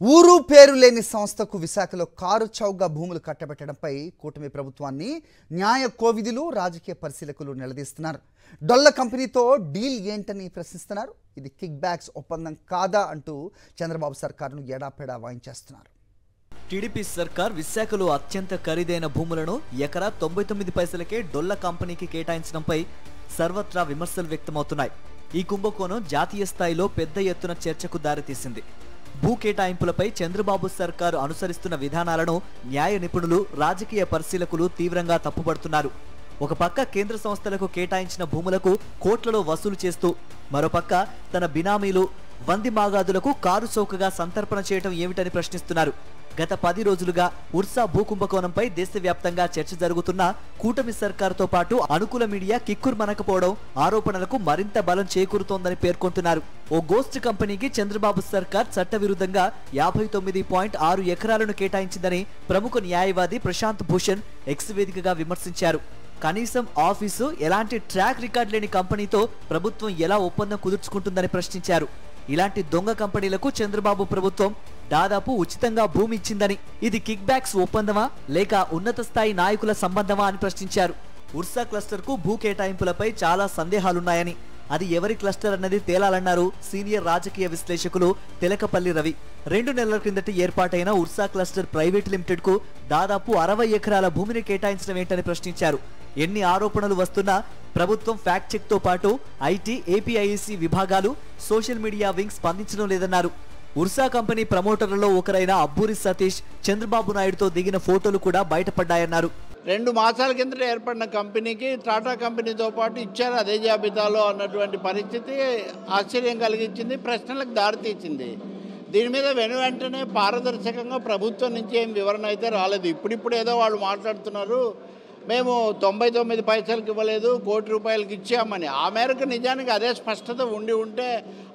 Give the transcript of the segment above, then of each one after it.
ఊరు పేరు లేని సంస్థకు విశాఖలో కారు చౌక భూములు కట్టబెట్టడంపై కూటమి ప్రభుత్వాన్ని న్యాయ కోవిదులు రాజకీయ పరిశీలకులు నిలదీస్తున్నారు. డొల్ల కంపెనీతో డీల్ ఏంటని ప్రశ్నిస్తున్నారు. ఇది కిక్ బ్యాక్స్ ఒప్పందం కాదా అంటూ చంద్రబాబు సర్కారును ఎడాపెడా వాయించేస్తున్నారు. టీడీపీ సర్కార్ విశాఖలో అత్యంత ఖరీదైన భూములను ఎకరా 99 పైసలకే డొల్ల కంపెనీకి కేటాయించడంపై సర్వత్రా విమర్శలు వ్యక్తమవుతున్నాయి. ఈ కుంభకోణం జాతీయ స్థాయిలో పెద్ద ఎత్తున చర్చకు దారితీసింది. భూ కేటాయింపులపై చంద్రబాబు సర్కారు అనుసరిస్తున్న విధానాలను న్యాయ నిపుణులు, రాజకీయ పరిశీలకులు తీవ్రంగా తప్పుపడుతున్నారు. ఒక పక్క కేంద్ర సంస్థలకు కేటాయించిన భూములకు కోట్లలో వసూలు చేస్తూ, మరోపక్క తన బినామీలు, వంది మాగాదులకు కారు చౌకగా సంతర్పణ చేయడం ఏమిటని ప్రశ్నిస్తున్నారు. గత 10 రోజులుగా ఉర్సా భూ కుంభకోణంపై దేశవ్యాప్తంగా చర్చ జరుగుతున్న కూటమి సర్కారుతో పాటు అనుకూల మీడియా కిక్కుర్మనకపోవడం ఆరోపణలకు మరింత బలం చేకూరుతోందని పేర్కొంటున్నారు. ఓ గోస్ట్ కంపెనీకి చంద్రబాబు సర్కార్ చట్టవిరుద్ధంగా 59.6 ఎకరాలను కేటాయించిందని ప్రముఖ న్యాయవాది ప్రశాంత్ భూషణ్ ఎక్స్ వేదికగా విమర్శించారు. కనీసం ఆఫీసు, ఎలాంటి ట్రాక్ రికార్డ్ లేని కంపెనీతో ప్రభుత్వం ఎలా ఒప్పందం కుదుర్చుకుంటుందని ప్రశ్నించారు. ఇలాంటి దొంగ కంపెనీలకు చంద్రబాబు ప్రభుత్వం దాదాపు ఉచితంగా భూమి ఇచ్చిందని, ఇది కిక్ బ్యాక్స్ ఒప్పందమా లేక ఉన్నత స్థాయి నాయకుల సంబంధమా అని ప్రశ్నించారు. ఉర్సా క్లస్టర్ కు భూ కేటాయింపులపై చాలా సందేహాలున్నాయని, అది ఎవరి క్లస్టర్ అన్నది తేలాలన్నారు సీనియర్ రాజకీయ విశ్లేషకులు తెలకపల్లి రవి. 2 నెలల కిందట ఏర్పాటైన ఉర్సా క్లస్టర్ ప్రైవేట్ లిమిటెడ్ కు దాదాపు 60 ఎకరాల భూమిని కేటాయించడం ఏంటని ప్రశ్నించారు. ఎన్ని ఆరోపణలు వస్తున్నా ప్రభుత్వం ఫ్యాక్ట్ చెక్ తో పాటు ఐటీ, ఏపీఐసి విభాగాలు, సోషల్ మీడియా వింగ్ స్పందించడం లేదన్నారు. ఉర్సా కంపెనీ ప్రమోటర్లలో ఒకరైన అబ్బూరి సతీష్ చంద్రబాబు నాయుడుతో దిగిన ఫోటోలు కూడా బయటపడ్డాయన్నారు. 2 మాసాల కిందట ఏర్పడిన కంపెనీకి టాటా కంపెనీతో పాటు ఇచ్చారు అదే జాబితాలో అన్నటువంటి పరిస్థితి ఆశ్చర్యం కలిగించింది, ప్రశ్నలకు దారితీసింది. దీని మీద వెంటనే పారదర్శకంగా ప్రభుత్వం నుంచి ఏం వివరణ అయితే రాలేదు. ఇప్పుడిప్పుడు ఏదో వాళ్ళు మాట్లాడుతున్నారు, మేము 99 పైసలకి ఇవ్వలేదు, ₹1 కోటి ఇచ్చామని. ఆ మేరకు నిజానికి అదే స్పష్టత ఉంటే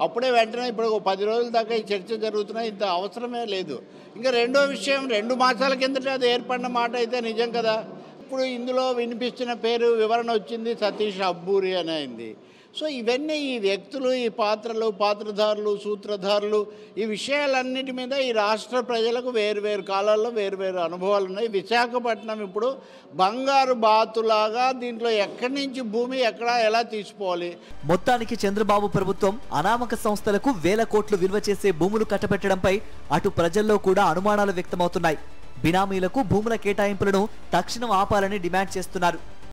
అప్పుడే వెంటనే ఇప్పుడు 10 రోజుల దాకా ఈ చర్చ జరుగుతున్నాయి, ఇంత అవసరమే లేదు. ఇంకా రెండో విషయం, 2 మాసాల కిందట అది ఏర్పడిన మాట అయితే నిజం కదా. ఇప్పుడు ఇందులో వినిపిస్తున్న పేరు వివరణ వచ్చింది, సతీష్ అబ్బూరి అని అయింది. సో ఇవన్నీ ఈ వ్యక్తులు, ఈ పాత్రలు, పాత్రధారులు, సూత్రధారులు, ఈ విషయాలన్నిటి మీద ఈ రాష్ట్ర ప్రజలకు వేరువేరు కాలాల్లో వేరువేరు అనుభవాలు ఉన్నాయి. విశాఖపట్నం ఇప్పుడు బంగారు బాతులాగా దీంట్లో ఎక్కడి నుంచి భూమి ఎలా తీసుకోవాలి. మొత్తానికి చంద్రబాబు ప్రభుత్వం అనామక సంస్థలకు వేల కోట్లు విలువ చేసే భూములు కట్టబెట్టడంపై అటు ప్రజల్లో కూడా అనుమానాలు వ్యక్తమవుతున్నాయి. బినామీలకు భూముల కేటాయింపులను తక్షణం ఆపాలని డిమాండ్ చేస్తున్నారు.